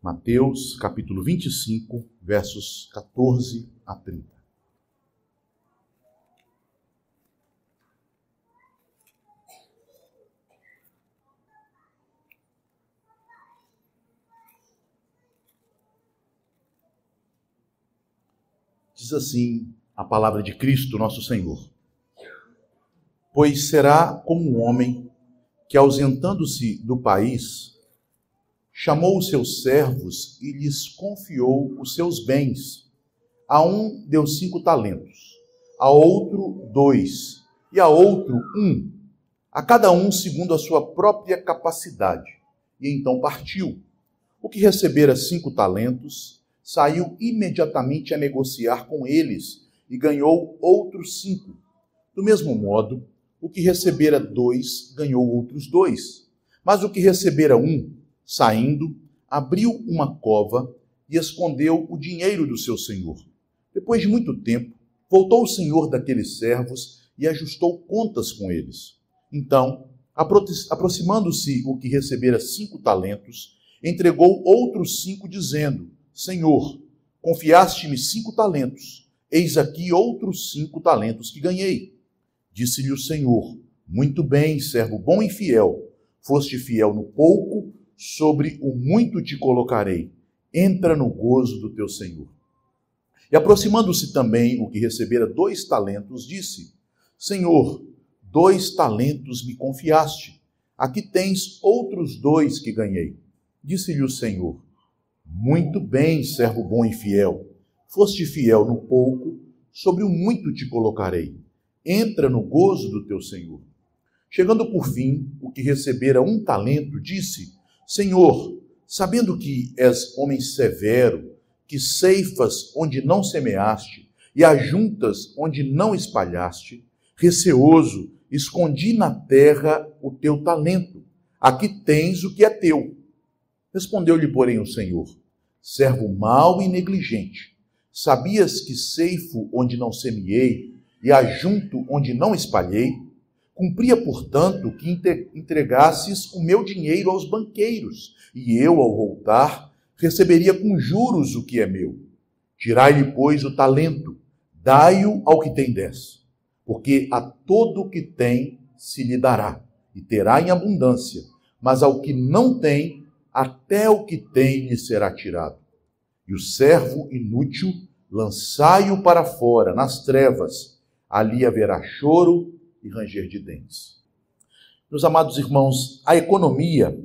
Mateus, capítulo 25, versos 14 a 30. Diz assim a palavra de Cristo, nosso Senhor. Pois será como um homem que, ausentando-se do país, chamou os seus servos e lhes confiou os seus bens. A um deu 5 talentos, a outro 2, e a outro 1, a cada um segundo a sua própria capacidade. E então partiu. O que recebera 5 talentos, saiu imediatamente a negociar com eles e ganhou outros 5. Do mesmo modo, o que recebera 2, ganhou outros 2. Mas o que recebera 1, saindo, abriu uma cova e escondeu o dinheiro do seu senhor. Depois de muito tempo, voltou o senhor daqueles servos e ajustou contas com eles. Então, aproximando-se o que recebera 5 talentos, entregou outros 5, dizendo: Senhor, confiaste-me 5 talentos, eis aqui outros 5 talentos que ganhei. Disse-lhe o Senhor: Muito bem, servo bom e fiel, foste fiel no pouco, sobre o muito te colocarei. Entra no gozo do teu Senhor. E aproximando-se também o que recebera 2 talentos, disse: Senhor, 2 talentos me confiaste. Aqui tens outros 2 que ganhei. Disse-lhe o Senhor: Muito bem, servo bom e fiel. Foste fiel no pouco, sobre o muito te colocarei. Entra no gozo do teu Senhor. Chegando por fim, o que recebera 1 talento, disse: Senhor, sabendo que és homem severo, que ceifas onde não semeaste e ajuntas onde não espalhaste, receoso, escondi na terra o teu talento. Aqui tens o que é teu. Respondeu-lhe, porém, o Senhor: Servo mau e negligente, sabias que ceifo onde não semeei e ajunto onde não espalhei? Cumpria, portanto, que entregasses o meu dinheiro aos banqueiros, e eu, ao voltar, receberia com juros o que é meu. Tirai-lhe, pois, o talento, dai-o ao que tem 10, porque a todo o que tem se lhe dará, e terá em abundância, mas ao que não tem, até o que tem lhe será tirado. E o servo inútil, lançai-o para fora, nas trevas, ali haverá choro e ranger de dentes. Meus amados irmãos, a economia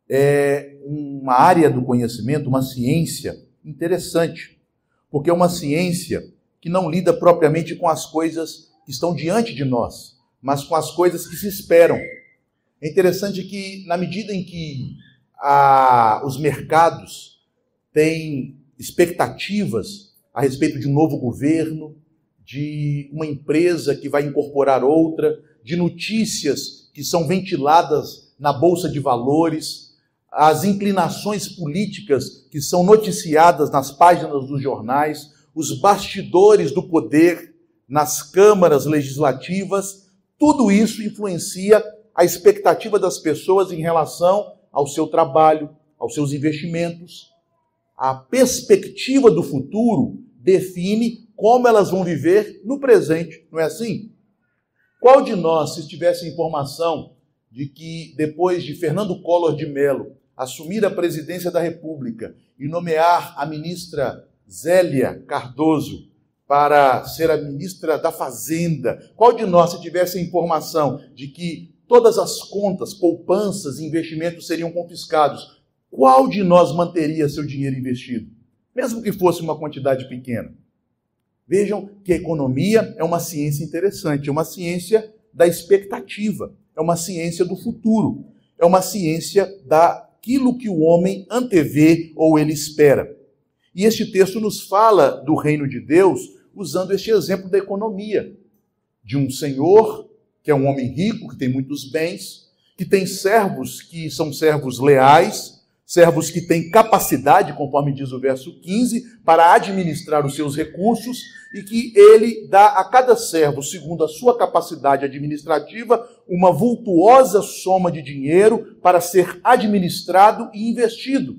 é uma área do conhecimento, uma ciência interessante, porque é uma ciência que não lida propriamente com as coisas que estão diante de nós, mas com as coisas que se esperam. É interessante que, na medida em que os mercados têm expectativas a respeito de um novo governo, de uma empresa que vai incorporar outra, de notícias que são ventiladas na Bolsa de Valores, as inclinações políticas que são noticiadas nas páginas dos jornais, os bastidores do poder nas câmaras legislativas, tudo isso influencia a expectativa das pessoas em relação ao seu trabalho, aos seus investimentos. A perspectiva do futuro define como elas vão viver no presente, não é assim? Qual de nós, se tivesse informação de que depois de Fernando Collor de Mello assumir a presidência da República e nomear a ministra Zélia Cardoso para ser a ministra da Fazenda, qual de nós, se tivesse informação de que todas as contas, poupanças e investimentos seriam confiscados, qual de nós manteria seu dinheiro investido? Mesmo que fosse uma quantidade pequena. Vejam que a economia é uma ciência interessante, é uma ciência da expectativa, é uma ciência do futuro, é uma ciência daquilo que o homem antevê ou ele espera. E este texto nos fala do reino de Deus usando este exemplo da economia, de um senhor que é um homem rico, que tem muitos bens, que tem servos que são servos leais, servos que têm capacidade, conforme diz o verso 15, para administrar os seus recursos, e que ele dá a cada servo, segundo a sua capacidade administrativa, uma vultuosa soma de dinheiro para ser administrado e investido.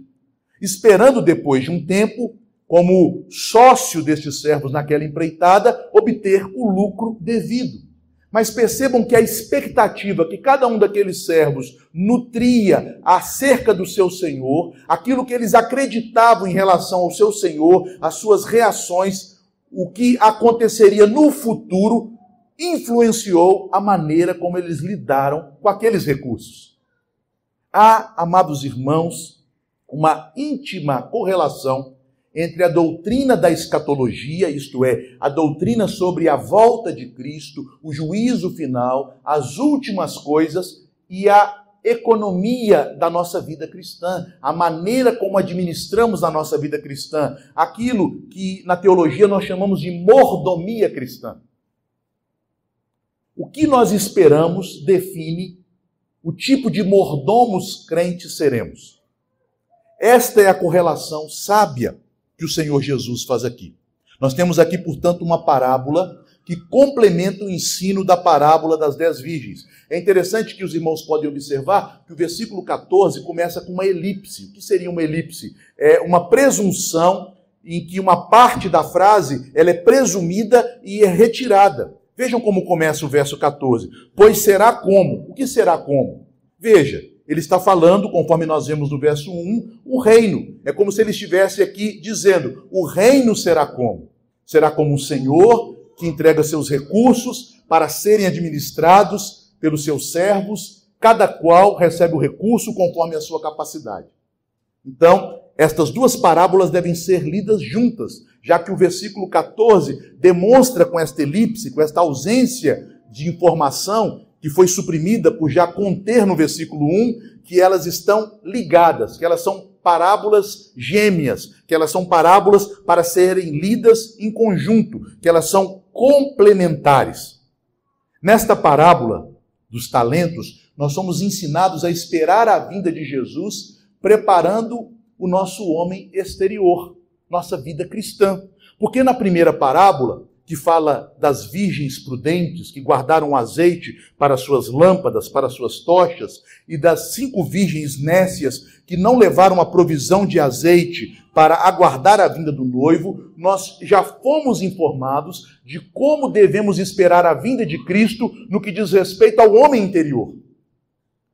esperando depois de um tempo, como sócio destes servos naquela empreitada, obter o lucro devido. Mas percebam que a expectativa que cada um daqueles servos nutria acerca do seu senhor, aquilo que eles acreditavam em relação ao seu senhor, as suas reações, o que aconteceria no futuro, influenciou a maneira como eles lidaram com aqueles recursos. Há, amados irmãos, uma íntima correlação entre a doutrina da escatologia, isto é, a doutrina sobre a volta de Cristo, o juízo final, as últimas coisas, e a economia da nossa vida cristã, a maneira como administramos a nossa vida cristã, aquilo que na teologia nós chamamos de mordomia cristã. O que nós esperamos define o tipo de mordomos crentes seremos. Esta é a correlação sábia que o Senhor Jesus faz aqui. Nós temos aqui, portanto, uma parábola que complementa o ensino da parábola das 10 virgens. É interessante que os irmãos podem observar que o versículo 14 começa com uma elipse. O que seria uma elipse? É uma presunção em que uma parte da frase ela é presumida e é retirada. Vejam como começa o verso 14. Pois será como? O que será como? Veja, ele está falando, conforme nós vemos no verso 1, o reino. É como se ele estivesse aqui dizendo, o reino será como? Será como um senhor que entrega seus recursos para serem administrados pelos seus servos, cada qual recebe o recurso conforme a sua capacidade. Então, estas duas parábolas devem ser lidas juntas, já que o versículo 14 demonstra com esta elipse, com esta ausência de informação, que foi suprimida por já conter no versículo 1, que elas estão ligadas, que elas são parábolas gêmeas, que elas são parábolas para serem lidas em conjunto, que elas são complementares. Nesta parábola dos talentos, nós somos ensinados a esperar a vinda de Jesus, preparando o nosso homem exterior, nossa vida cristã. Porque na primeira parábola, que fala das virgens prudentes que guardaram azeite para suas lâmpadas, para suas tochas, e das 5 virgens nécias que não levaram a provisão de azeite para aguardar a vinda do noivo, nós já fomos informados de como devemos esperar a vinda de Cristo no que diz respeito ao homem interior.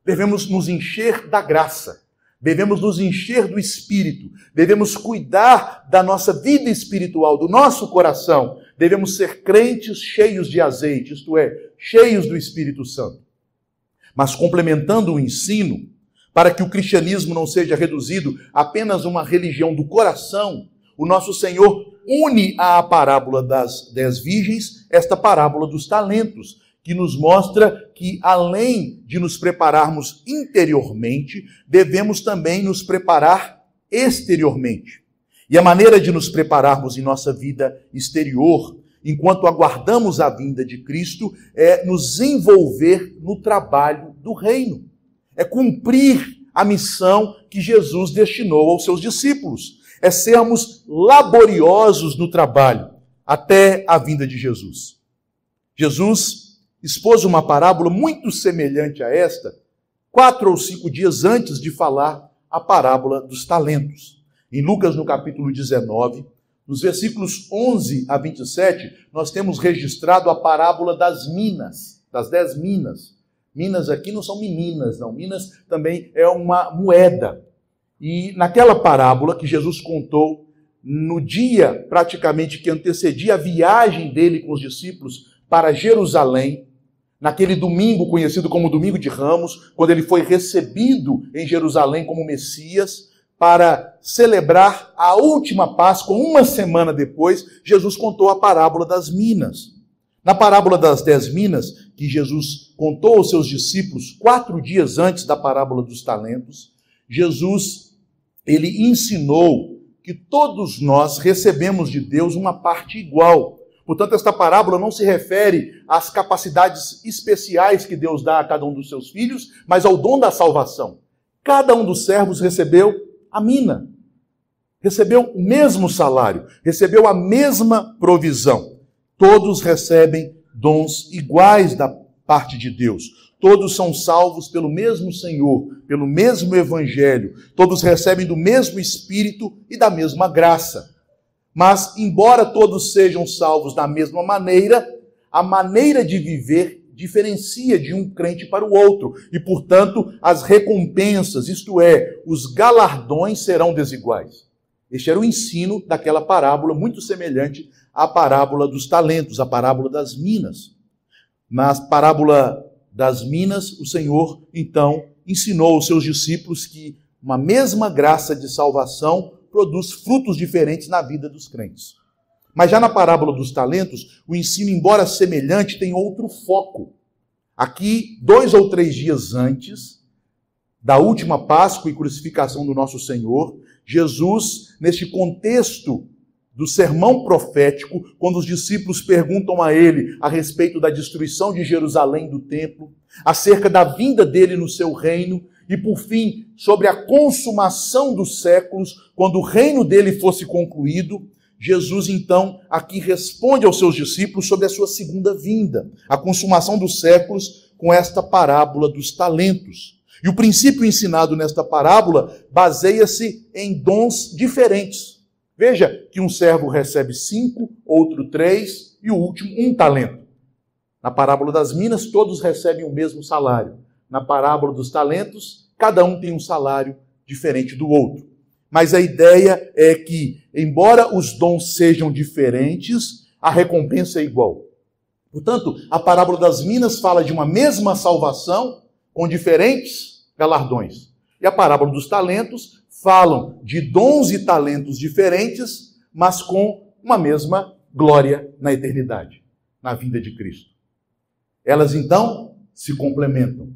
Devemos nos encher da graça. Devemos nos encher do Espírito, devemos cuidar da nossa vida espiritual, do nosso coração, devemos ser crentes cheios de azeite, isto é, cheios do Espírito Santo. Mas complementando o ensino, para que o cristianismo não seja reduzido a apenas uma religião do coração, o nosso Senhor une à parábola das 10 virgens esta parábola dos talentos, que nos mostra que, além de nos prepararmos interiormente, devemos também nos preparar exteriormente. E a maneira de nos prepararmos em nossa vida exterior, enquanto aguardamos a vinda de Cristo, é nos envolver no trabalho do reino. É cumprir a missão que Jesus destinou aos seus discípulos. É sermos laboriosos no trabalho, até a vinda de Jesus. Jesus expôs uma parábola muito semelhante a esta, 4 ou 5 dias antes de falar a parábola dos talentos. Em Lucas, no capítulo 19, nos versículos 11 a 27, nós temos registrado a parábola das minas, das 10 minas. Minas aqui não são meninas, não. Minas também é uma moeda. E naquela parábola que Jesus contou, no dia praticamente que antecedia a viagem dele com os discípulos para Jerusalém, naquele domingo conhecido como Domingo de Ramos, quando ele foi recebido em Jerusalém como Messias, para celebrar a última Páscoa, uma semana depois, Jesus contou a parábola das minas. Na parábola das 10 minas, que Jesus contou aos seus discípulos 4 dias antes da parábola dos talentos, Jesus, ele ensinou que todos nós recebemos de Deus uma parte igual. Portanto, esta parábola não se refere às capacidades especiais que Deus dá a cada um dos seus filhos, mas ao dom da salvação. Cada um dos servos recebeu a mina, recebeu o mesmo salário, recebeu a mesma provisão. Todos recebem dons iguais da parte de Deus. Todos são salvos pelo mesmo Senhor, pelo mesmo Evangelho. Todos recebem do mesmo Espírito e da mesma graça. Mas, embora todos sejam salvos da mesma maneira, a maneira de viver diferencia de um crente para o outro. E, portanto, as recompensas, isto é, os galardões serão desiguais. Este era o ensino daquela parábola muito semelhante à parábola dos talentos, a parábola das minas. Na parábola das minas, o Senhor, então, ensinou aos seus discípulos que uma mesma graça de salvação produz frutos diferentes na vida dos crentes. Mas já na parábola dos talentos, o ensino, embora semelhante, tem outro foco. Aqui, 2 ou 3 dias antes da última Páscoa e crucificação do nosso Senhor, Jesus, neste contexto do sermão profético, quando os discípulos perguntam a ele a respeito da destruição de Jerusalém do templo, acerca da vinda dele no seu reino e, por fim, sobre a consumação dos séculos, quando o reino dele fosse concluído, Jesus, então, aqui responde aos seus discípulos sobre a sua segunda vinda, a consumação dos séculos, com esta parábola dos talentos. E o princípio ensinado nesta parábola baseia-se em dons diferentes. Veja que um servo recebe 5, outro 3 e o último 1 talento. Na parábola das minas, todos recebem o mesmo salário. Na parábola dos talentos, cada um tem um salário diferente do outro. Mas a ideia é que, embora os dons sejam diferentes, a recompensa é igual. Portanto, a parábola das minas fala de uma mesma salvação com diferentes galardões. E a parábola dos talentos falam de dons e talentos diferentes, mas com uma mesma glória na eternidade, na vinda de Cristo. Elas, então, se complementam.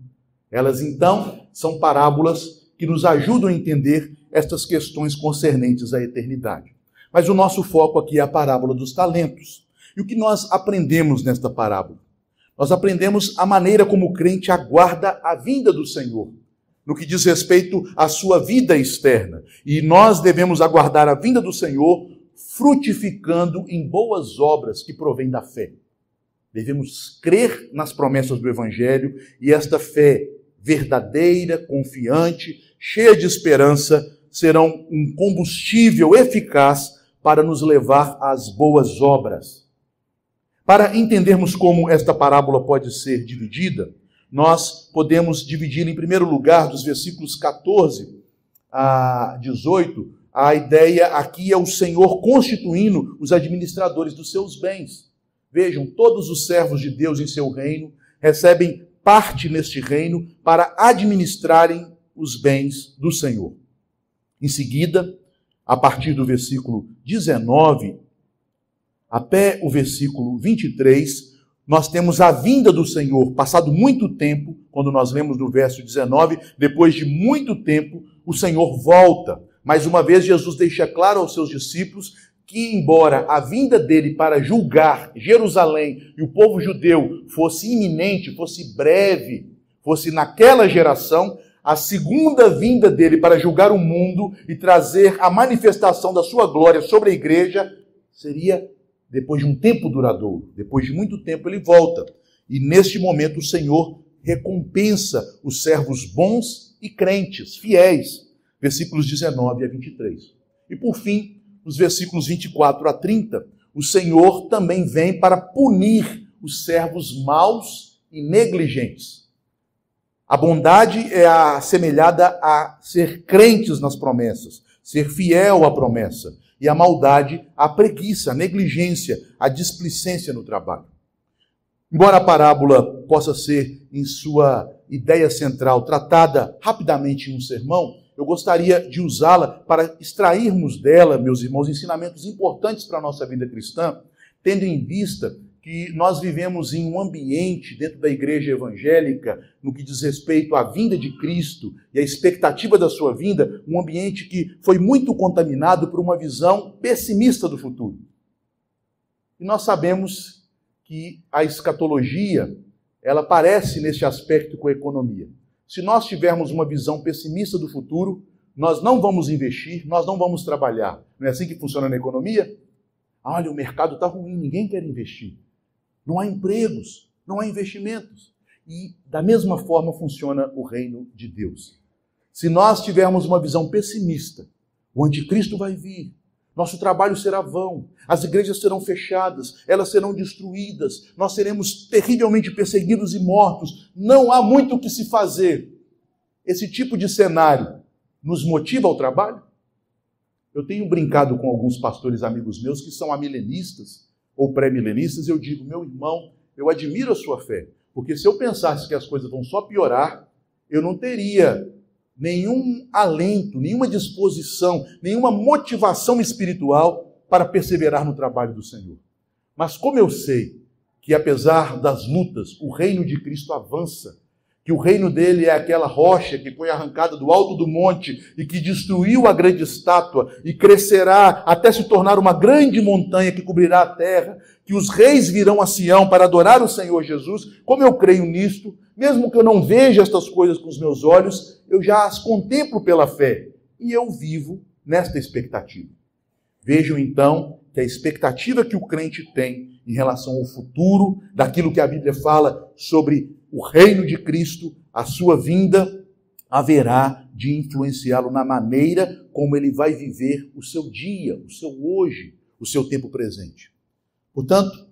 Elas, então, são parábolas que nos ajudam a entender estas questões concernentes à eternidade. Mas o nosso foco aqui é a parábola dos talentos. E o que nós aprendemos nesta parábola? Nós aprendemos a maneira como o crente aguarda a vinda do Senhor, no que diz respeito à sua vida externa. E nós devemos aguardar a vinda do Senhor frutificando em boas obras que provêm da fé. Devemos crer nas promessas do Evangelho e esta fé verdadeira, confiante, cheia de esperança, serão um combustível eficaz para nos levar às boas obras. Para entendermos como esta parábola pode ser dividida, nós podemos dividir, em primeiro lugar, dos versículos 14 a 18, a ideia aqui é o Senhor constituindo os administradores dos seus bens. Vejam, todos os servos de Deus em seu reino recebem parte neste reino para administrarem os bens do Senhor. Em seguida, a partir do versículo 19 até o versículo 23, nós temos a vinda do Senhor. Passado muito tempo, quando nós lemos no verso 19, depois de muito tempo, o Senhor volta. Mais uma vez, Jesus deixa claro aos seus discípulos que, embora a vinda dele para julgar Jerusalém e o povo judeu fosse iminente, fosse breve, fosse naquela geração, a segunda vinda dele para julgar o mundo e trazer a manifestação da sua glória sobre a igreja seria depois de um tempo duradouro. Depois de muito tempo ele volta. E neste momento o Senhor recompensa os servos bons e crentes, fiéis. Versículos 19 a 23. E por fim, nos versículos 24 a 30, o Senhor também vem para punir os servos maus e negligentes. A bondade é assemelhada a ser crentes nas promessas, ser fiel à promessa. E a maldade, a preguiça, a negligência, a displicência no trabalho. Embora a parábola possa ser, em sua ideia central, tratada rapidamente em um sermão, eu gostaria de usá-la para extrairmos dela, meus irmãos, ensinamentos importantes para a nossa vida cristã, tendo em vista que nós vivemos em um ambiente dentro da igreja evangélica, no que diz respeito à vinda de Cristo e à expectativa da sua vinda, um ambiente que foi muito contaminado por uma visão pessimista do futuro. E nós sabemos que a escatologia, ela parece nesse aspecto com a economia. Se nós tivermos uma visão pessimista do futuro, nós não vamos investir, nós não vamos trabalhar. Não é assim que funciona na economia? Olha, o mercado está ruim, ninguém quer investir. Não há empregos, não há investimentos. E da mesma forma funciona o reino de Deus. Se nós tivermos uma visão pessimista, o anticristo vai vir, nosso trabalho será vão, as igrejas serão fechadas, elas serão destruídas, nós seremos terrivelmente perseguidos e mortos, não há muito o que se fazer. Esse tipo de cenário nos motiva ao trabalho? Eu tenho brincado com alguns pastores amigos meus que são amilenistas ou pré-milenistas, eu digo, meu irmão, eu admiro a sua fé, porque se eu pensasse que as coisas vão só piorar, eu não teria nenhum alento, nenhuma disposição, nenhuma motivação espiritual para perseverar no trabalho do Senhor. Mas como eu sei que apesar das lutas, o reino de Cristo avança, que o reino dele é aquela rocha que foi arrancada do alto do monte e que destruiu a grande estátua e crescerá até se tornar uma grande montanha que cobrirá a terra, que os reis virão a Sião para adorar o Senhor Jesus, como eu creio nisto, mesmo que eu não veja estas coisas com os meus olhos, eu já as contemplo pela fé e eu vivo nesta expectativa. Vejam então que a expectativa que o crente tem em relação ao futuro, daquilo que a Bíblia fala sobre o reino de Cristo, a sua vinda, haverá de influenciá-lo na maneira como ele vai viver o seu dia, o seu hoje, o seu tempo presente. Portanto,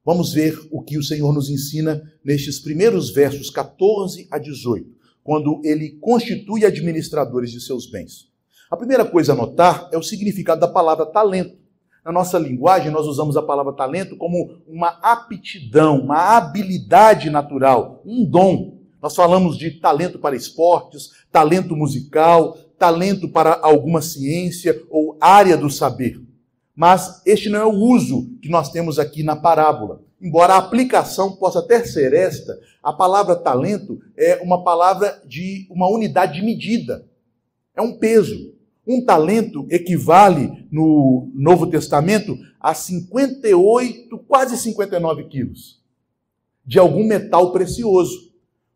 vamos ver o que o Senhor nos ensina nestes primeiros versos 14 a 18, quando ele constitui administradores de seus bens. A primeira coisa a notar é o significado da palavra talento. Na nossa linguagem, nós usamos a palavra talento como uma aptidão, uma habilidade natural, um dom. Nós falamos de talento para esportes, talento musical, talento para alguma ciência ou área do saber. Mas este não é o uso que nós temos aqui na parábola. Embora a aplicação possa até ser esta, a palavra talento é uma palavra de uma unidade de medida. É um peso. Um talento equivale, no Novo Testamento, a 58, quase 59 quilos de algum metal precioso.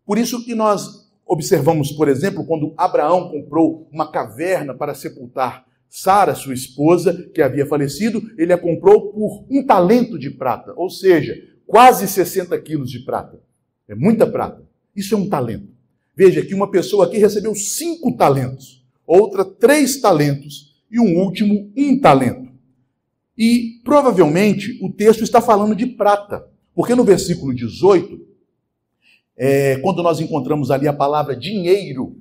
Por isso que nós observamos, por exemplo, quando Abraão comprou uma caverna para sepultar Sara, sua esposa, que havia falecido, ele a comprou por 1 talento de prata, ou seja, quase 60 quilos de prata. É muita prata. Isso é um talento. Veja que uma pessoa aqui recebeu 5 talentos. Outra 3 talentos e um último 1 talento. E provavelmente o texto está falando de prata, porque no versículo 18, quando nós encontramos ali a palavra dinheiro,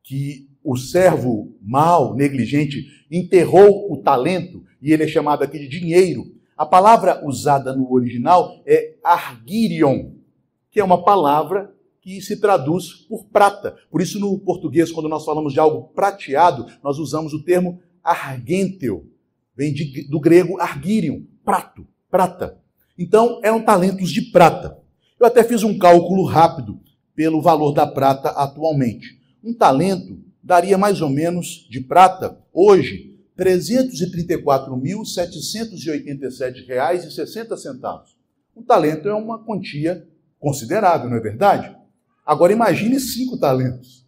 que o servo mau, negligente, enterrou o talento, e ele é chamado aqui de dinheiro, a palavra usada no original é argirion, que é uma palavra que se traduz por prata. Por isso, no português, quando nós falamos de algo prateado, nós usamos o termo argênteo. Vem do grego argirion, prato, prata. Então, eram talentos de prata. Eu até fiz um cálculo rápido pelo valor da prata atualmente. Um talento daria mais ou menos de prata, hoje, R$ 334.787,60. Um talento é uma quantia considerável, não é verdade? Agora imagine 5 talentos,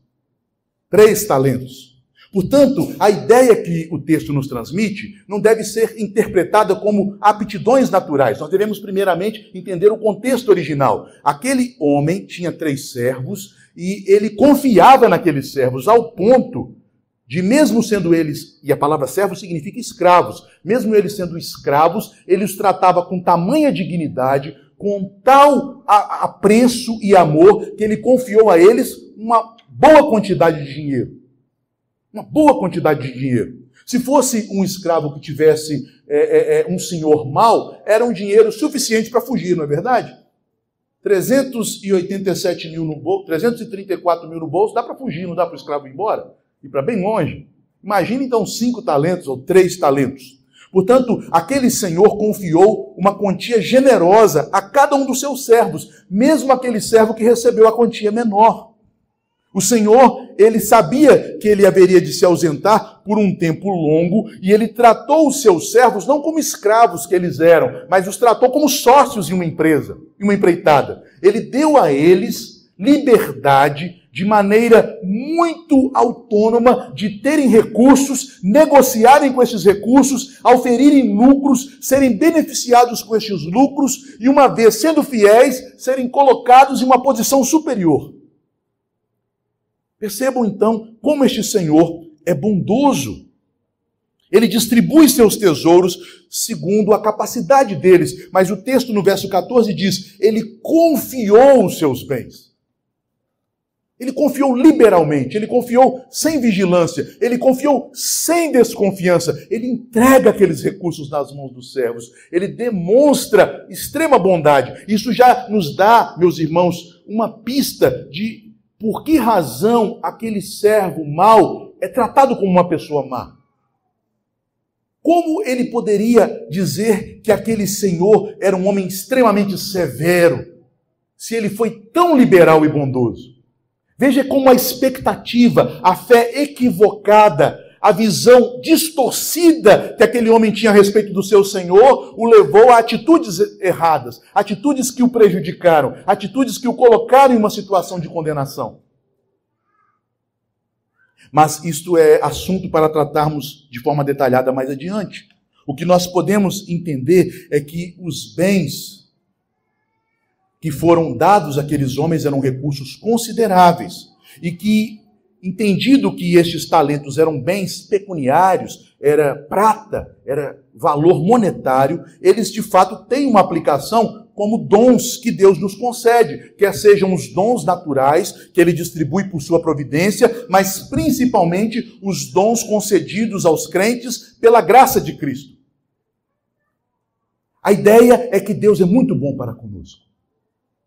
3 talentos. Portanto, a ideia que o texto nos transmite não deve ser interpretada como aptidões naturais. Nós devemos primeiramente entender o contexto original. Aquele homem tinha 3 servos e ele confiava naqueles servos ao ponto de, mesmo sendo eles, e a palavra servo significa escravos, mesmo eles sendo escravos, ele os tratava com tamanha dignidade, com tal apreço e amor, que ele confiou a eles uma boa quantidade de dinheiro. Uma boa quantidade de dinheiro. Se fosse um escravo que tivesse um senhor mau, era um dinheiro suficiente para fugir, não é verdade? 387 mil no bolso, 334 mil no bolso, dá para fugir, não dá para o escravo ir embora? Ir para bem longe. Imagine então 5 talentos ou 3 talentos. Portanto, aquele senhor confiou uma quantia generosa a cada um dos seus servos, mesmo aquele servo que recebeu a quantia menor. O Senhor, ele sabia que ele haveria de se ausentar por um tempo longo e ele tratou os seus servos não como escravos que eles eram, mas os tratou como sócios em uma empresa, em uma empreitada. Ele deu a eles liberdade de maneira muito autônoma, de terem recursos, negociarem com esses recursos, auferirem lucros, serem beneficiados com estes lucros e, uma vez sendo fiéis, serem colocados em uma posição superior. Percebam então como este Senhor é bondoso. Ele distribui seus tesouros segundo a capacidade deles, mas o texto no verso 14 diz: ele confiou os seus bens. Ele confiou liberalmente, ele confiou sem vigilância, ele confiou sem desconfiança, ele entrega aqueles recursos nas mãos dos servos, ele demonstra extrema bondade. Isso já nos dá, meus irmãos, uma pista de por que razão aquele servo mau é tratado como uma pessoa má. Como ele poderia dizer que aquele senhor era um homem extremamente severo, se ele foi tão liberal e bondoso? Veja como a expectativa, a fé equivocada, a visão distorcida que aquele homem tinha a respeito do seu Senhor o levou a atitudes erradas, atitudes que o prejudicaram, atitudes que o colocaram em uma situação de condenação. Mas isto é assunto para tratarmos de forma detalhada mais adiante. O que nós podemos entender é que os bens que foram dados àqueles homens eram recursos consideráveis e que, entendido que estes talentos eram bens pecuniários, era prata, era valor monetário, eles de fato têm uma aplicação como dons que Deus nos concede, quer sejam os dons naturais que Ele distribui por sua providência, mas principalmente os dons concedidos aos crentes pela graça de Cristo. A ideia é que Deus é muito bom para conosco.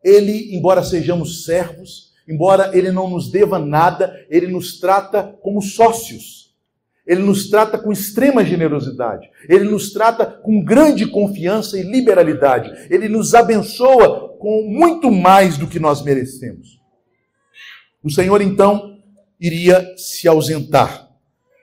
Ele, embora sejamos servos, embora Ele não nos deva nada, Ele nos trata como sócios. Ele nos trata com extrema generosidade. Ele nos trata com grande confiança e liberalidade. Ele nos abençoa com muito mais do que nós merecemos. O Senhor, então, iria se ausentar.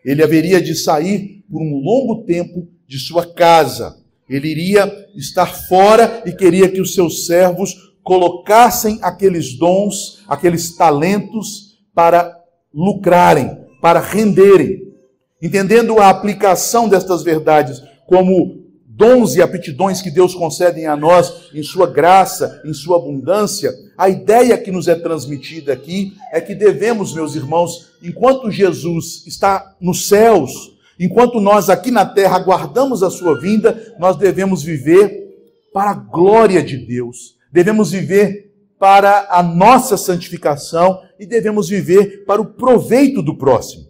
Ele haveria de sair por um longo tempo de sua casa. Ele iria estar fora e queria que os seus servos colocassem aqueles dons, aqueles talentos para lucrarem, para renderem. Entendendo a aplicação destas verdades como dons e aptidões que Deus concede a nós em sua graça, em sua abundância, a ideia que nos é transmitida aqui é que devemos, meus irmãos, enquanto Jesus está nos céus, enquanto nós aqui na terra aguardamos a sua vinda, nós devemos viver para a glória de Deus. Devemos viver para a nossa santificação e devemos viver para o proveito do próximo.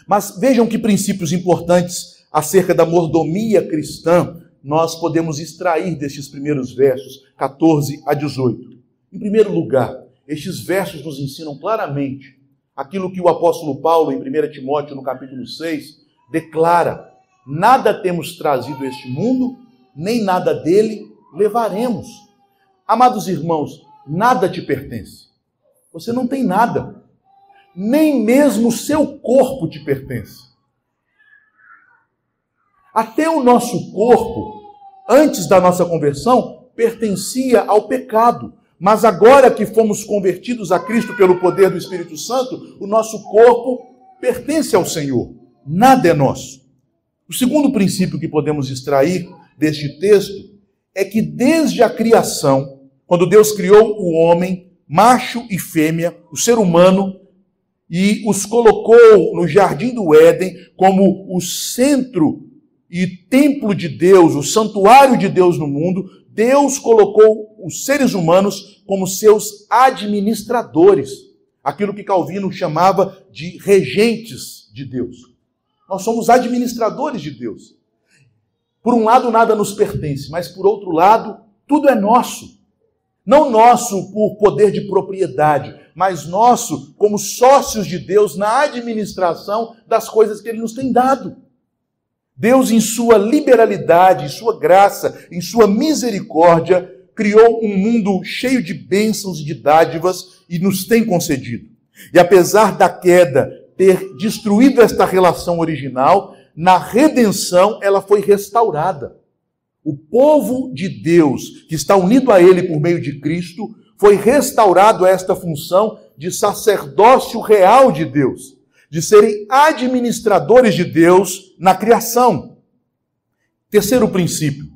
Mas vejam que princípios importantes acerca da mordomia cristã nós podemos extrair destes primeiros versos, 14 a 18. Em primeiro lugar, estes versos nos ensinam claramente aquilo que o apóstolo Paulo, em 1 Timóteo, no capítulo 6, declara: nada temos trazido a este mundo, nem nada dele levaremos. Amados irmãos, nada te pertence. Você não tem nada. Nem mesmo o seu corpo te pertence. Até o nosso corpo, antes da nossa conversão, pertencia ao pecado. Mas agora que fomos convertidos a Cristo pelo poder do Espírito Santo, o nosso corpo pertence ao Senhor. Nada é nosso. O segundo princípio que podemos extrair deste texto é que desde a criação, quando Deus criou o homem, macho e fêmea, o ser humano, e os colocou no jardim do Éden como o centro e templo de Deus, o santuário de Deus no mundo, Deus colocou os seres humanos como seus administradores, aquilo que Calvino chamava de regentes de Deus. Nós somos administradores de Deus. Por um lado, nada nos pertence, mas por outro lado, tudo é nosso. Não nosso por poder de propriedade, mas nosso como sócios de Deus na administração das coisas que Ele nos tem dado. Deus, em sua liberalidade, em sua graça, em sua misericórdia, criou um mundo cheio de bênçãos e de dádivas e nos tem concedido. E apesar da queda ter destruído esta relação original, na redenção ela foi restaurada. O povo de Deus, que está unido a Ele por meio de Cristo, foi restaurado a esta função de sacerdócio real de Deus, de serem administradores de Deus na criação. Terceiro princípio: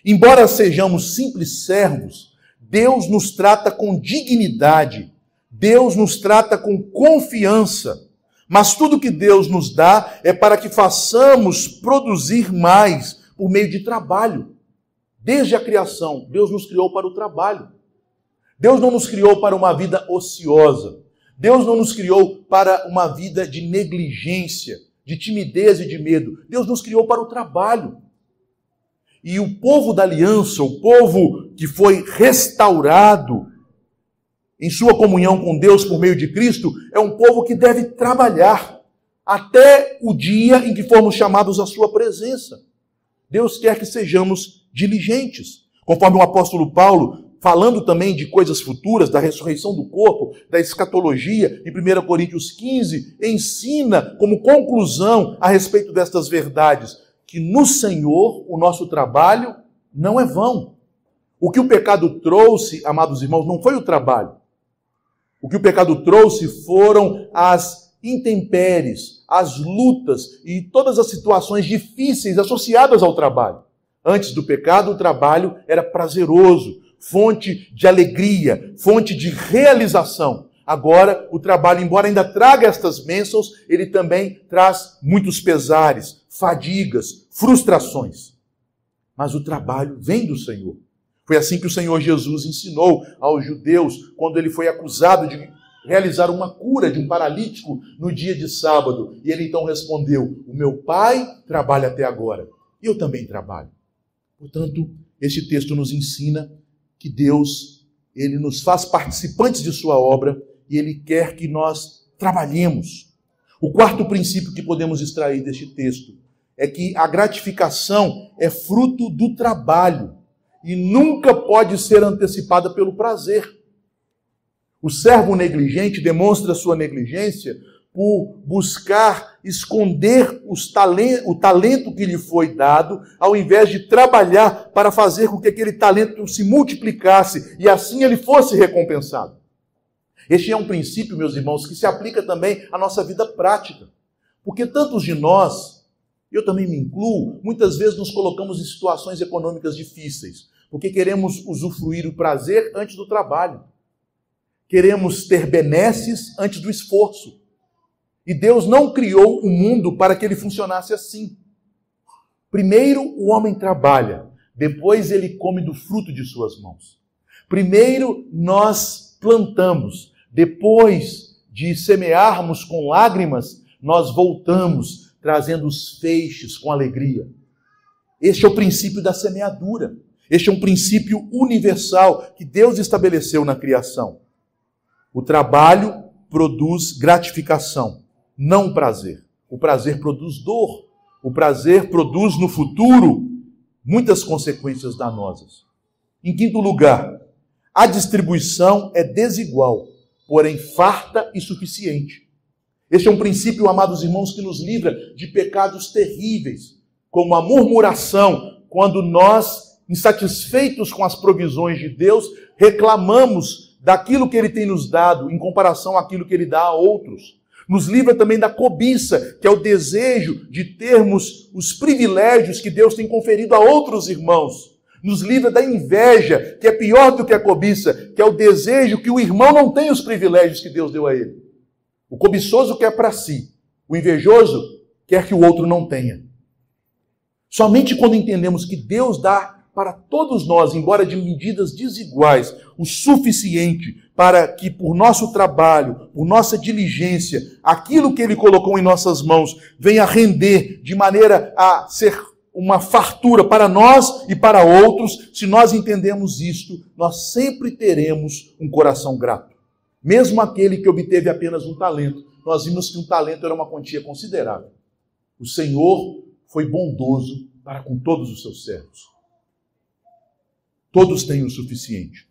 embora sejamos simples servos, Deus nos trata com dignidade, Deus nos trata com confiança, mas tudo que Deus nos dá é para que façamos produzir mais por meio de trabalho. Desde a criação, Deus nos criou para o trabalho. Deus não nos criou para uma vida ociosa. Deus não nos criou para uma vida de negligência, de timidez e de medo. Deus nos criou para o trabalho. E o povo da aliança, o povo que foi restaurado em sua comunhão com Deus por meio de Cristo, é um povo que deve trabalhar até o dia em que formos chamados à sua presença. Deus quer que sejamos diligentes. Conforme o apóstolo Paulo, falando também de coisas futuras, da ressurreição do corpo, da escatologia, em 1 Coríntios 15, ensina como conclusão a respeito destas verdades, que no Senhor o nosso trabalho não é vão. O que o pecado trouxe, amados irmãos, não foi o trabalho. O que o pecado trouxe foram as intempéries, as lutas e todas as situações difíceis associadas ao trabalho. Antes do pecado, o trabalho era prazeroso, fonte de alegria, fonte de realização. Agora, o trabalho, embora ainda traga estas bênçãos, ele também traz muitos pesares, fadigas, frustrações. Mas o trabalho vem do Senhor. Foi assim que o Senhor Jesus ensinou aos judeus quando ele foi acusado de realizar uma cura de um paralítico no dia de sábado. E ele então respondeu: o meu Pai trabalha até agora, e eu também trabalho. Portanto, este texto nos ensina que Deus, ele nos faz participantes de sua obra e ele quer que nós trabalhemos. O quarto princípio que podemos extrair deste texto é que a gratificação é fruto do trabalho e nunca pode ser antecipada pelo prazer. O servo negligente demonstra sua negligência por buscar esconder o talento que lhe foi dado, ao invés de trabalhar para fazer com que aquele talento se multiplicasse e assim ele fosse recompensado. Este é um princípio, meus irmãos, que se aplica também à nossa vida prática. Porque tantos de nós, eu também me incluo, muitas vezes nos colocamos em situações econômicas difíceis, porque queremos usufruir o prazer antes do trabalho. Queremos ter benesses antes do esforço. E Deus não criou o mundo para que ele funcionasse assim. Primeiro o homem trabalha, depois ele come do fruto de suas mãos. Primeiro nós plantamos, depois de semearmos com lágrimas, nós voltamos trazendo os feixes com alegria. Este é o princípio da semeadura. Este é um princípio universal que Deus estabeleceu na criação. O trabalho produz gratificação, não prazer. O prazer produz dor. O prazer produz no futuro muitas consequências danosas. Em quinto lugar, a distribuição é desigual, porém farta e suficiente. Este é um princípio, amados irmãos, que nos livra de pecados terríveis, como a murmuração, quando nós, insatisfeitos com as provisões de Deus, reclamamos daquilo que Ele tem nos dado em comparação àquilo que Ele dá a outros. Nos livra também da cobiça, que é o desejo de termos os privilégios que Deus tem conferido a outros irmãos. Nos livra da inveja, que é pior do que a cobiça, que é o desejo que o irmão não tem os privilégios que Deus deu a ele. O cobiçoso quer para si, o invejoso quer que o outro não tenha. Somente quando entendemos que Deus dá para todos nós, embora de medidas desiguais, o suficiente para que por nosso trabalho, por nossa diligência, aquilo que Ele colocou em nossas mãos venha render de maneira a ser uma fartura para nós e para outros. Se nós entendemos isto, nós sempre teremos um coração grato. Mesmo aquele que obteve apenas um talento, nós vimos que um talento era uma quantia considerável. O Senhor foi bondoso para com todos os seus servos. Todos têm o suficiente.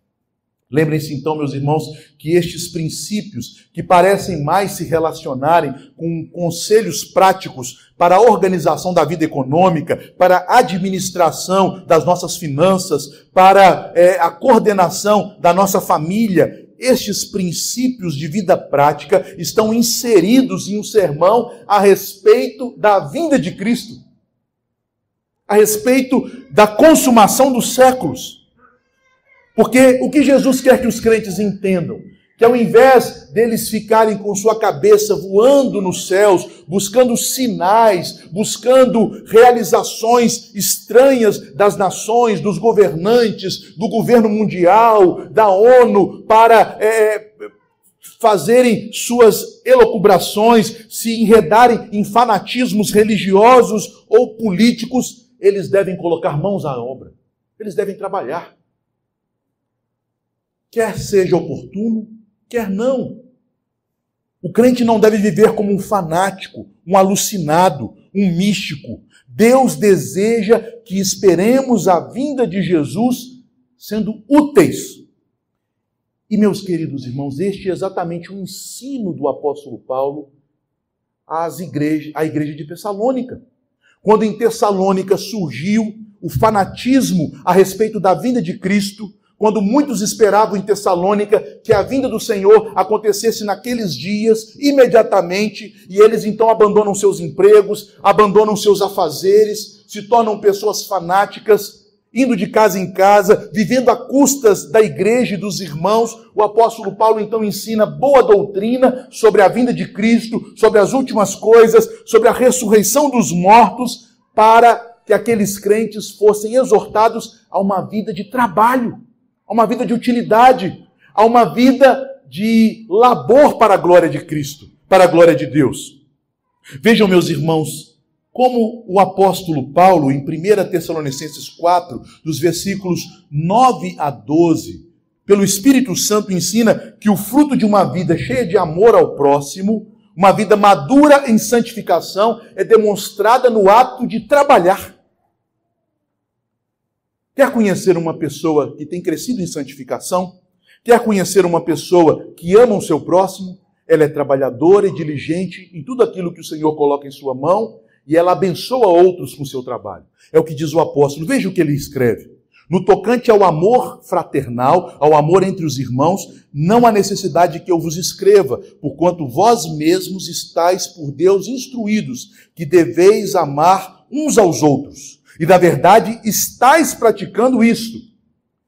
Lembrem-se então, meus irmãos, que estes princípios, que parecem mais se relacionarem com conselhos práticos para a organização da vida econômica, para a administração das nossas finanças, para a coordenação da nossa família, estes princípios de vida prática estão inseridos em um sermão a respeito da vinda de Cristo, a respeito da consumação dos séculos. Porque o que Jesus quer que os crentes entendam, que ao invés deles ficarem com sua cabeça voando nos céus, buscando sinais, buscando realizações estranhas das nações, dos governantes, do governo mundial, da ONU, para fazerem suas elucubrações, se enredarem em fanatismos religiosos ou políticos, eles devem colocar mãos à obra, eles devem trabalhar. Quer seja oportuno, quer não. O crente não deve viver como um fanático, um alucinado, um místico. Deus deseja que esperemos a vinda de Jesus sendo úteis. E, meus queridos irmãos, este é exatamente o ensino do apóstolo Paulo à igreja de Tessalônica. Quando em Tessalônica surgiu o fanatismo a respeito da vinda de Cristo, quando muitos esperavam em Tessalônica que a vinda do Senhor acontecesse naqueles dias, imediatamente, e eles então abandonam seus empregos, abandonam seus afazeres, se tornam pessoas fanáticas, indo de casa em casa, vivendo a custas da igreja e dos irmãos. O apóstolo Paulo então ensina boa doutrina sobre a vinda de Cristo, sobre as últimas coisas, sobre a ressurreição dos mortos, para que aqueles crentes fossem exortados a uma vida de trabalho, a uma vida de utilidade, a uma vida de labor para a glória de Cristo, para a glória de Deus. Vejam, meus irmãos, como o apóstolo Paulo, em 1 Tessalonicenses 4, dos versículos 9 a 12, pelo Espírito Santo ensina que o fruto de uma vida cheia de amor ao próximo, uma vida madura em santificação, é demonstrada no ato de trabalhar. Quer conhecer uma pessoa que tem crescido em santificação? Quer conhecer uma pessoa que ama o seu próximo? Ela é trabalhadora e diligente em tudo aquilo que o Senhor coloca em sua mão e ela abençoa outros com o seu trabalho. É o que diz o apóstolo. Veja o que ele escreve. No tocante ao amor fraternal, ao amor entre os irmãos, não há necessidade que eu vos escreva, porquanto vós mesmos estáis por Deus instruídos que deveis amar uns aos outros. E, na verdade, estáis praticando isto.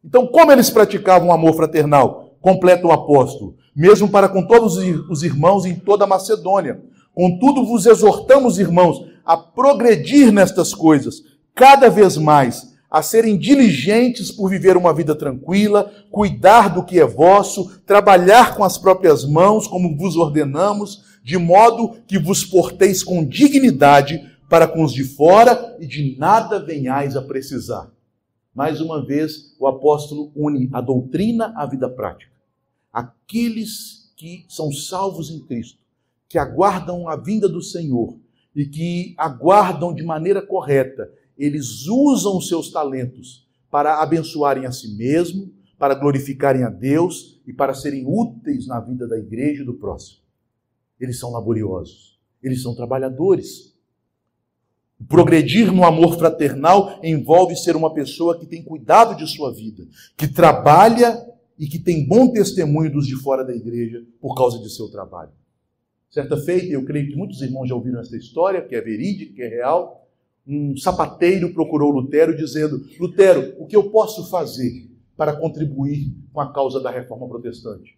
Então, como eles praticavam o amor fraternal? Completa o apóstolo. Mesmo para com todos os irmãos em toda a Macedônia. Contudo, vos exortamos, irmãos, a progredir nestas coisas, cada vez mais, a serem diligentes por viver uma vida tranquila, cuidar do que é vosso, trabalhar com as próprias mãos, como vos ordenamos, de modo que vos porteis com dignidade para com os de fora e de nada venhais a precisar. Mais uma vez, o apóstolo une a doutrina à vida prática. Aqueles que são salvos em Cristo, que aguardam a vinda do Senhor e que aguardam de maneira correta, eles usam os seus talentos para abençoarem a si mesmo, para glorificarem a Deus e para serem úteis na vida da igreja e do próximo. Eles são laboriosos, eles são trabalhadores. Progredir no amor fraternal envolve ser uma pessoa que tem cuidado de sua vida, que trabalha e que tem bom testemunho dos de fora da igreja por causa de seu trabalho. Certa feita, eu creio que muitos irmãos já ouviram essa história, que é verídica, que é real. Um sapateiro procurou Lutero dizendo: Lutero, o que eu posso fazer para contribuir com a causa da reforma protestante?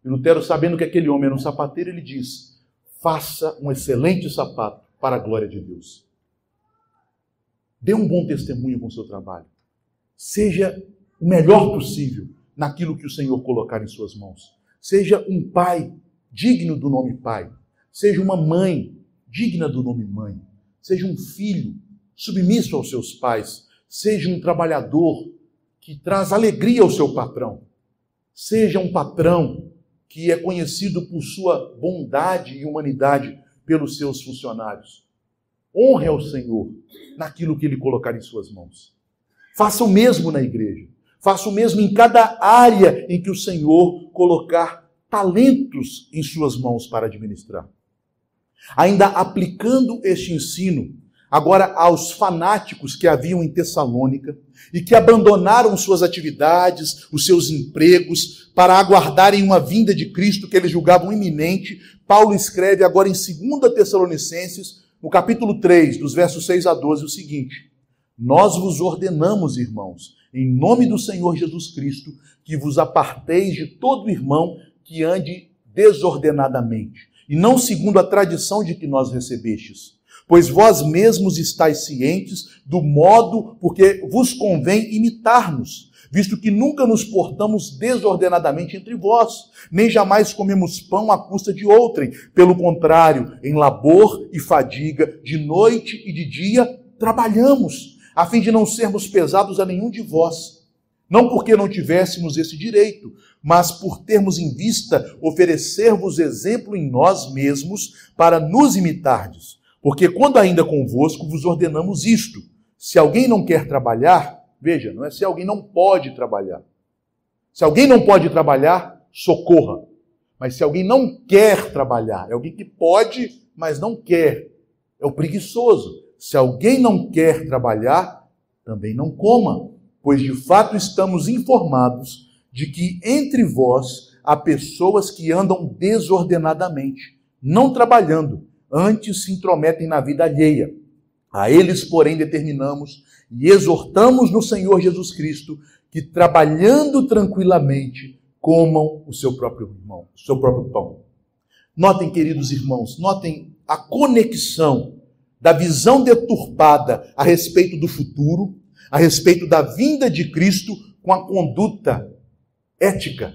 E Lutero, sabendo que aquele homem era um sapateiro, ele diz: faça um excelente sapato para a glória de Deus. Dê um bom testemunho com o seu trabalho. Seja o melhor possível naquilo que o Senhor colocar em suas mãos. Seja um pai digno do nome pai. Seja uma mãe digna do nome mãe. Seja um filho submisso aos seus pais. Seja um trabalhador que traz alegria ao seu patrão. Seja um patrão que é conhecido por sua bondade e humanidade pelos seus funcionários. Honre ao Senhor naquilo que Ele colocar em suas mãos. Faça o mesmo na igreja. Faça o mesmo em cada área em que o Senhor colocar talentos em suas mãos para administrar. Ainda aplicando este ensino agora aos fanáticos que haviam em Tessalônica e que abandonaram suas atividades, os seus empregos, para aguardarem uma vinda de Cristo que eles julgavam iminente, Paulo escreve agora em 2 Tessalonicenses, no capítulo 3, dos versos 6 a 12, o seguinte: nós vos ordenamos, irmãos, em nome do Senhor Jesus Cristo, que vos aparteis de todo irmão que ande desordenadamente, e não segundo a tradição de que nós recebestes. Pois vós mesmos estáis cientes do modo porque vos convém imitar-nos, visto que nunca nos portamos desordenadamente entre vós, nem jamais comemos pão à custa de outrem. Pelo contrário, em labor e fadiga, de noite e de dia, trabalhamos, a fim de não sermos pesados a nenhum de vós. Não porque não tivéssemos esse direito, mas por termos em vista oferecer-vos exemplo em nós mesmos para nos imitardes. Porque quando ainda convosco vos ordenamos isto: se alguém não quer trabalhar, veja, não é se alguém não pode trabalhar. Se alguém não pode trabalhar, socorra. Mas se alguém não quer trabalhar, é alguém que pode, mas não quer. É o preguiçoso. Se alguém não quer trabalhar, também não coma, pois de fato estamos informados de que entre vós há pessoas que andam desordenadamente, não trabalhando, antes se intrometem na vida alheia. A eles, porém, determinamos e exortamos no Senhor Jesus Cristo que, trabalhando tranquilamente, comam o seu próprio pão. Notem, queridos irmãos, notem a conexão da visão deturpada a respeito do futuro, a respeito da vinda de Cristo, com a conduta ética.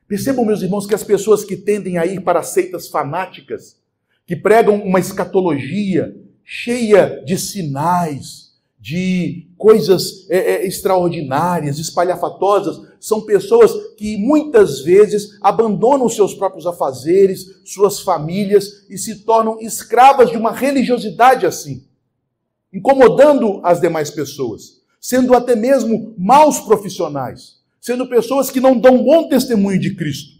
Percebam, meus irmãos, que as pessoas que tendem a ir para seitas fanáticas, que pregam uma escatologia cheia de sinais, de coisas extraordinárias, espalhafatosas, são pessoas que muitas vezes abandonam seus próprios afazeres, suas famílias e se tornam escravas de uma religiosidade assim, incomodando as demais pessoas, sendo até mesmo maus profissionais, sendo pessoas que não dão bom testemunho de Cristo.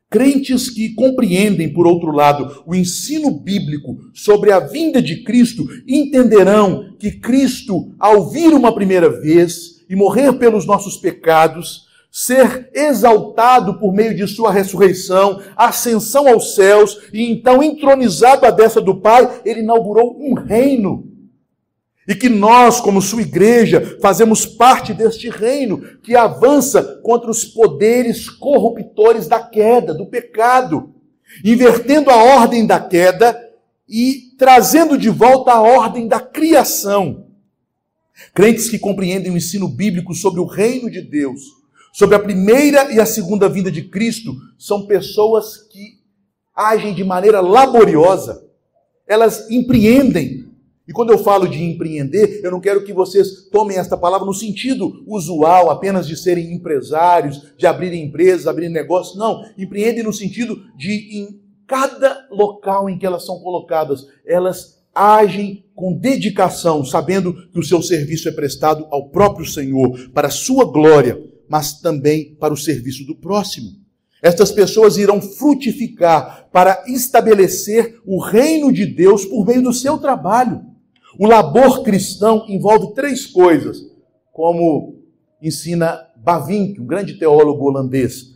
Crentes que compreendem, por outro lado, o ensino bíblico sobre a vinda de Cristo, entenderão que Cristo, ao vir uma primeira vez e morrer pelos nossos pecados, ser exaltado por meio de sua ressurreição, ascensão aos céus e então entronizado à destra do Pai, ele inaugurou um reino. E que nós, como sua igreja, fazemos parte deste reino que avança contra os poderes corruptores da queda, do pecado, invertendo a ordem da queda e trazendo de volta a ordem da criação. Crentes que compreendem o ensino bíblico sobre o reino de Deus, sobre a primeira e a segunda vinda de Cristo, são pessoas que agem de maneira laboriosa. Elas empreendem. E quando eu falo de empreender, eu não quero que vocês tomem esta palavra no sentido usual, apenas de serem empresários, de abrirem empresas, abrirem negócios. Não, empreendem no sentido de, em cada local em que elas são colocadas, elas agem com dedicação, sabendo que o seu serviço é prestado ao próprio Senhor, para a sua glória, mas também para o serviço do próximo. Estas pessoas irão frutificar para estabelecer o reino de Deus por meio do seu trabalho. O labor cristão envolve 3 coisas, como ensina Bavinck, um grande teólogo holandês.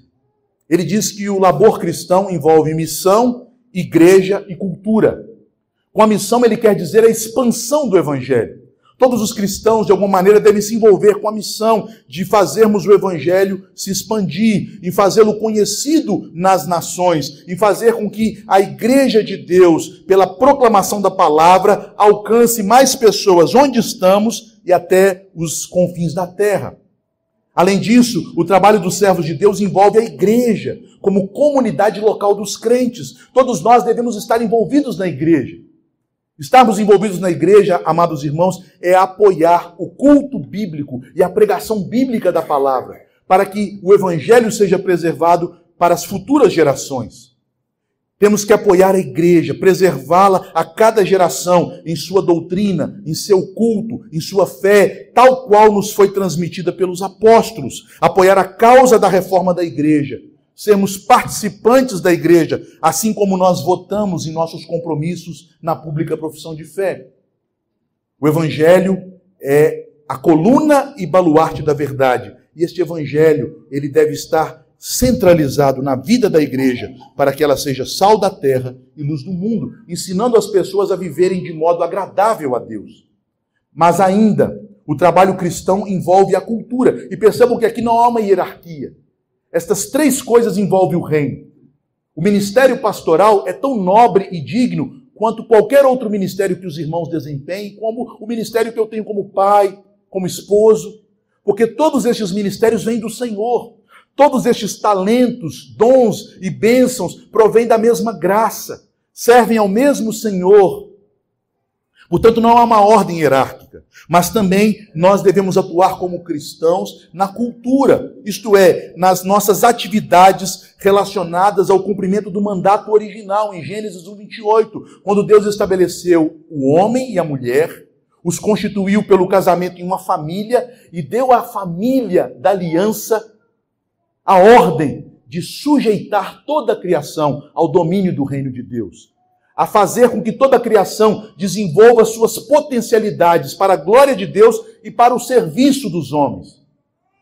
Ele diz que o labor cristão envolve missão, igreja e cultura. Com a missão ele quer dizer a expansão do evangelho. Todos os cristãos, de alguma maneira, devem se envolver com a missão de fazermos o evangelho se expandir, em fazê-lo conhecido nas nações, em fazer com que a igreja de Deus, pela proclamação da palavra, alcance mais pessoas onde estamos e até os confins da terra. Além disso, o trabalho dos servos de Deus envolve a igreja, como comunidade local dos crentes. Todos nós devemos estar envolvidos na igreja. Estarmos envolvidos na igreja, amados irmãos, é apoiar o culto bíblico e a pregação bíblica da palavra, para que o evangelho seja preservado para as futuras gerações. Temos que apoiar a igreja, preservá-la a cada geração em sua doutrina, em seu culto, em sua fé, tal qual nos foi transmitida pelos apóstolos. Apoiar a causa da reforma da igreja, sermos participantes da igreja, assim como nós votamos em nossos compromissos na pública profissão de fé. O Evangelho é a coluna e baluarte da verdade. E este Evangelho, ele deve estar centralizado na vida da igreja, para que ela seja sal da terra e luz do mundo, ensinando as pessoas a viverem de modo agradável a Deus. Mas ainda, o trabalho cristão envolve a cultura. E percebam que aqui não há uma hierarquia. Estas três coisas envolvem o reino. O ministério pastoral é tão nobre e digno quanto qualquer outro ministério que os irmãos desempenhem, como o ministério que eu tenho como pai, como esposo, porque todos estes ministérios vêm do Senhor. Todos estes talentos, dons e bênçãos provêm da mesma graça, servem ao mesmo Senhor. Portanto, não há uma ordem hierárquica, mas também nós devemos atuar como cristãos na cultura, isto é, nas nossas atividades relacionadas ao cumprimento do mandato original, em Gênesis 1:28, quando Deus estabeleceu o homem e a mulher, os constituiu pelo casamento em uma família e deu à família da aliança a ordem de sujeitar toda a criação ao domínio do reino de Deus, a fazer com que toda a criação desenvolva suas potencialidades para a glória de Deus e para o serviço dos homens.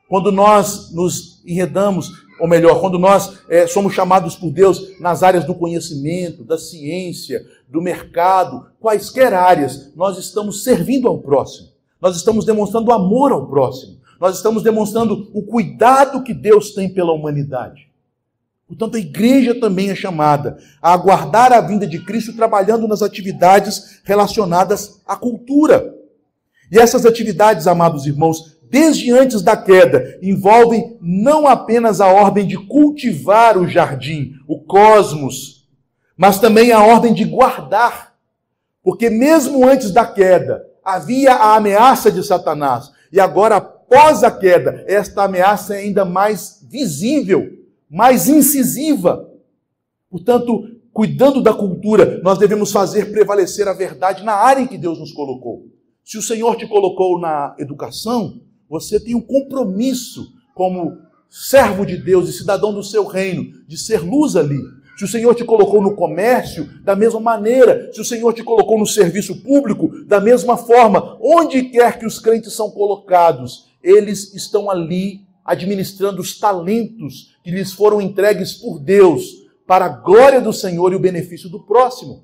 Quando nós nos enredamos, ou melhor, quando nós somos chamados por Deus nas áreas do conhecimento, da ciência, do mercado, quaisquer áreas, nós estamos servindo ao próximo. Nós estamos demonstrando amor ao próximo. Nós estamos demonstrando o cuidado que Deus tem pela humanidade. Portanto, a igreja também é chamada a aguardar a vinda de Cristo trabalhando nas atividades relacionadas à cultura. E essas atividades, amados irmãos, desde antes da queda, envolvem não apenas a ordem de cultivar o jardim, o cosmos, mas também a ordem de guardar. Porque mesmo antes da queda, havia a ameaça de Satanás. E agora, após a queda, esta ameaça é ainda mais visível, mais incisiva. Portanto, cuidando da cultura, nós devemos fazer prevalecer a verdade na área em que Deus nos colocou. Se o Senhor te colocou na educação, você tem um compromisso como servo de Deus e cidadão do seu reino, de ser luz ali. Se o Senhor te colocou no comércio, da mesma maneira. Se o Senhor te colocou no serviço público, da mesma forma. Onde quer que os crentes são colocados, eles estão ali administrando os talentos que lhes foram entregues por Deus para a glória do Senhor e o benefício do próximo.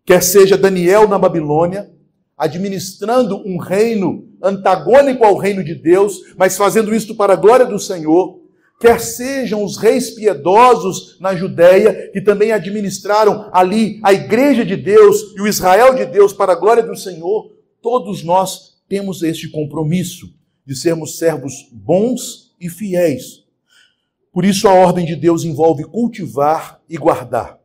Quer seja Daniel na Babilônia, administrando um reino antagônico ao reino de Deus, mas fazendo isto para a glória do Senhor. Quer sejam os reis piedosos na Judéia, que também administraram ali a igreja de Deus e o Israel de Deus para a glória do Senhor. Todos nós temos este compromisso de sermos servos bons e fiéis. Por isso a ordem de Deus envolve cultivar e guardar.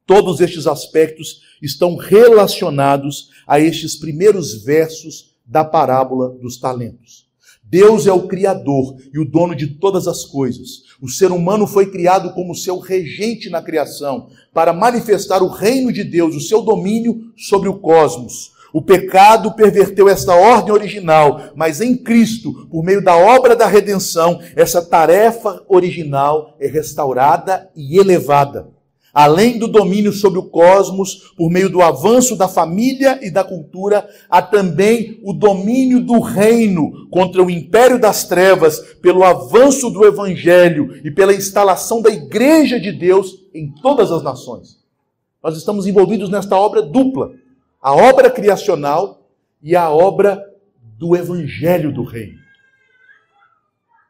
Todos estes aspectos estão relacionados a estes primeiros versos da parábola dos talentos. Deus é o Criador e o dono de todas as coisas. O ser humano foi criado como seu regente na criação, para manifestar o reino de Deus, o seu domínio sobre o cosmos. O pecado perverteu esta ordem original, mas em Cristo, por meio da obra da redenção, essa tarefa original é restaurada e elevada. Além do domínio sobre o cosmos, por meio do avanço da família e da cultura, há também o domínio do reino contra o império das trevas, pelo avanço do evangelho e pela instalação da igreja de Deus em todas as nações. Nós estamos envolvidos nesta obra dupla, a obra criacional e a obra do evangelho do reino.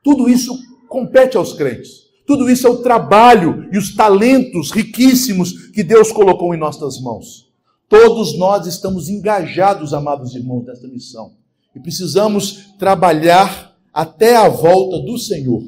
Tudo isso compete aos crentes. Tudo isso é o trabalho e os talentos riquíssimos que Deus colocou em nossas mãos. Todos nós estamos engajados, amados irmãos, nesta missão. E precisamos trabalhar até a volta do Senhor.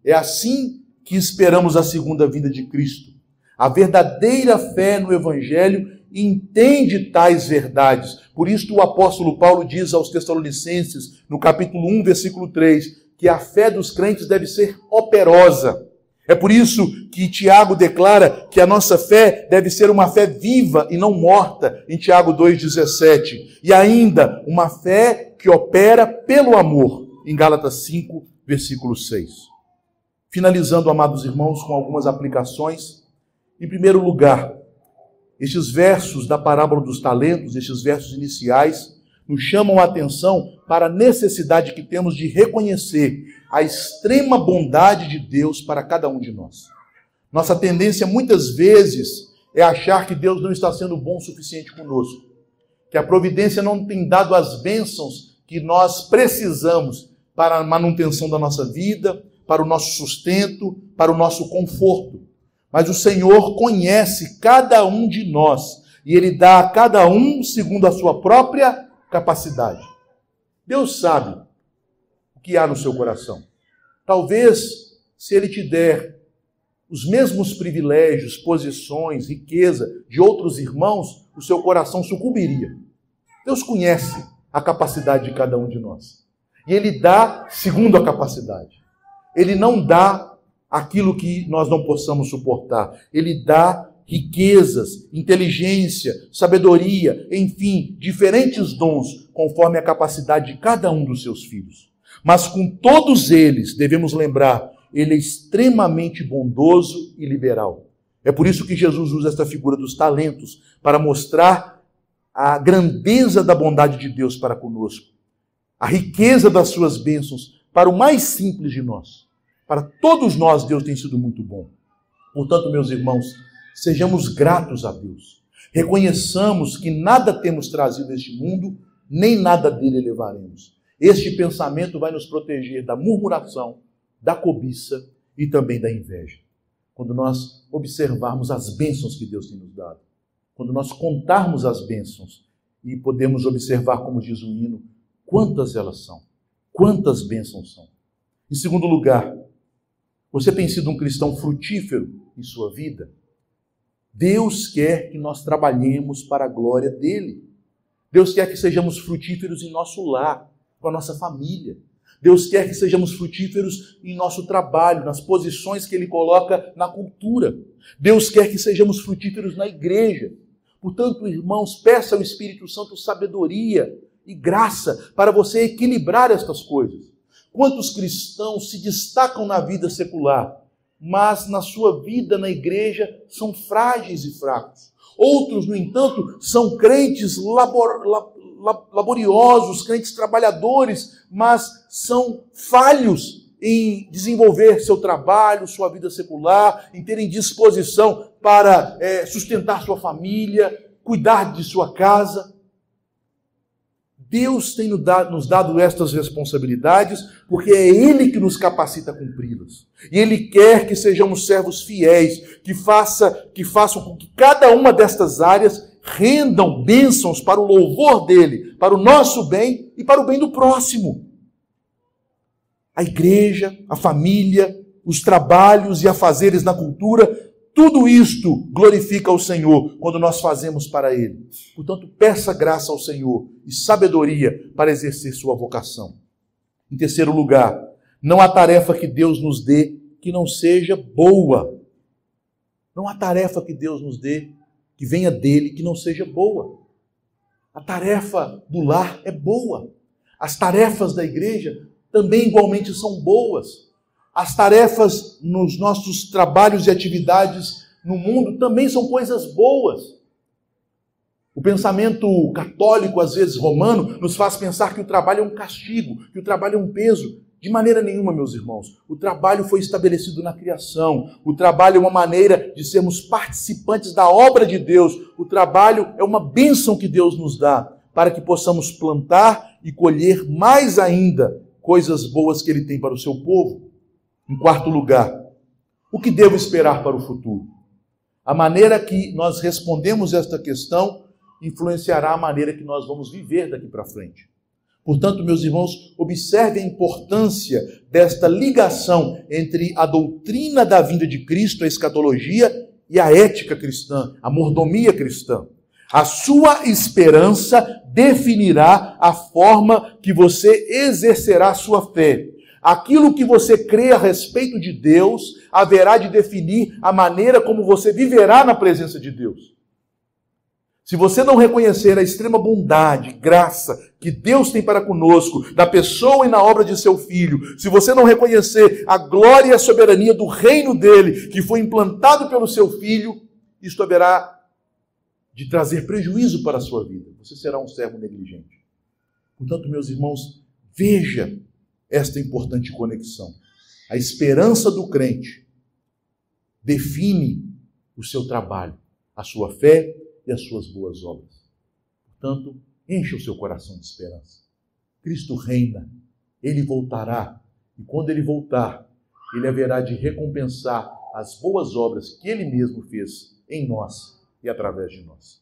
É assim que esperamos a segunda vinda de Cristo. A verdadeira fé no Evangelho entende tais verdades. Por isso o apóstolo Paulo diz aos Tessalonicenses, no capítulo 1, versículo 3, que a fé dos crentes deve ser operosa. É por isso que Tiago declara que a nossa fé deve ser uma fé viva e não morta, em Tiago 2,17. E ainda, uma fé que opera pelo amor, em Gálatas 5, versículo 6. Finalizando, amados irmãos, com algumas aplicações. Em primeiro lugar, estes versos da parábola dos talentos, estes versos iniciais, nos chamam a atenção para a necessidade que temos de reconhecer a extrema bondade de Deus para cada um de nós. Nossa tendência, muitas vezes, é achar que Deus não está sendo bom o suficiente conosco, que a providência não tem dado as bênçãos que nós precisamos para a manutenção da nossa vida, para o nosso sustento, para o nosso conforto. Mas o Senhor conhece cada um de nós e Ele dá a cada um segundo a sua própria capacidade. Deus sabe o que há no seu coração. Talvez, se Ele te der os mesmos privilégios, posições, riqueza de outros irmãos, o seu coração sucumbiria. Deus conhece a capacidade de cada um de nós. E Ele dá segundo a capacidade. Ele não dá aquilo que nós não possamos suportar. Ele dá riquezas, inteligência, sabedoria, enfim, diferentes dons, conforme a capacidade de cada um dos seus filhos. Mas com todos eles, devemos lembrar, Ele é extremamente bondoso e liberal. É por isso que Jesus usa esta figura dos talentos, para mostrar a grandeza da bondade de Deus para conosco, a riqueza das suas bênçãos para o mais simples de nós. Para todos nós, Deus tem sido muito bom. Portanto, meus irmãos, sejamos gratos a Deus. Reconheçamos que nada temos trazido a este mundo, nem nada dele levaremos. Este pensamento vai nos proteger da murmuração, da cobiça e também da inveja. Quando nós observarmos as bênçãos que Deus tem nos dado, quando nós contarmos as bênçãos e podemos observar, como diz o hino, quantas elas são, quantas bênçãos são. Em segundo lugar, você tem sido um cristão frutífero em sua vida? Deus quer que nós trabalhemos para a glória dele. Deus quer que sejamos frutíferos em nosso lar, com a nossa família. Deus quer que sejamos frutíferos em nosso trabalho, nas posições que Ele coloca na cultura. Deus quer que sejamos frutíferos na igreja. Portanto, irmãos, peça ao Espírito Santo sabedoria e graça para você equilibrar estas coisas. Quantos cristãos se destacam na vida secular, mas na sua vida na igreja são frágeis e fracos. Outros, no entanto, são crentes laboriosos, crentes trabalhadores, mas são falhos em desenvolver seu trabalho, sua vida secular, em terem disposição para sustentar sua família, cuidar de sua casa. Deus tem nos dado estas responsabilidades porque é Ele que nos capacita a cumpri-las. E Ele quer que sejamos servos fiéis, que façam com que cada uma destas áreas rendam bênçãos para o louvor dEle, para o nosso bem e para o bem do próximo. A igreja, a família, os trabalhos e afazeres na cultura, tudo isto glorifica o Senhor quando nós fazemos para Ele. Portanto, peça graça ao Senhor e sabedoria para exercer sua vocação. Em terceiro lugar, não há tarefa que Deus nos dê que não seja boa. Não há tarefa que Deus nos dê que venha dEle que não seja boa. A tarefa do lar é boa. As tarefas da igreja também igualmente são boas. As tarefas nos nossos trabalhos e atividades no mundo também são coisas boas. O pensamento católico, às vezes romano, nos faz pensar que o trabalho é um castigo, que o trabalho é um peso. De maneira nenhuma, meus irmãos. O trabalho foi estabelecido na criação. O trabalho é uma maneira de sermos participantes da obra de Deus. O trabalho é uma bênção que Deus nos dá para que possamos plantar e colher mais ainda coisas boas que Ele tem para o seu povo. Em quarto lugar, o que devo esperar para o futuro? A maneira que nós respondemos esta questão influenciará a maneira que nós vamos viver daqui para frente. Portanto, meus irmãos, observe a importância desta ligação entre a doutrina da vinda de Cristo, a escatologia, e a ética cristã, a mordomia cristã. A sua esperança definirá a forma que você exercerá a sua fé. Aquilo que você crê a respeito de Deus haverá de definir a maneira como você viverá na presença de Deus. se você não reconhecer a extrema bondade, graça que Deus tem para conosco, na pessoa e na obra de seu Filho, se você não reconhecer a glória e a soberania do reino dele, que foi implantado pelo seu Filho, isto haverá de trazer prejuízo para a sua vida. Você será um servo negligente. Portanto, meus irmãos, veja esta importante conexão. A esperança do crente define o seu trabalho, a sua fé e as suas boas obras. Portanto, encha o seu coração de esperança. Cristo reina, ele voltará, e quando ele voltar, ele haverá de recompensar as boas obras que ele mesmo fez em nós e através de nós.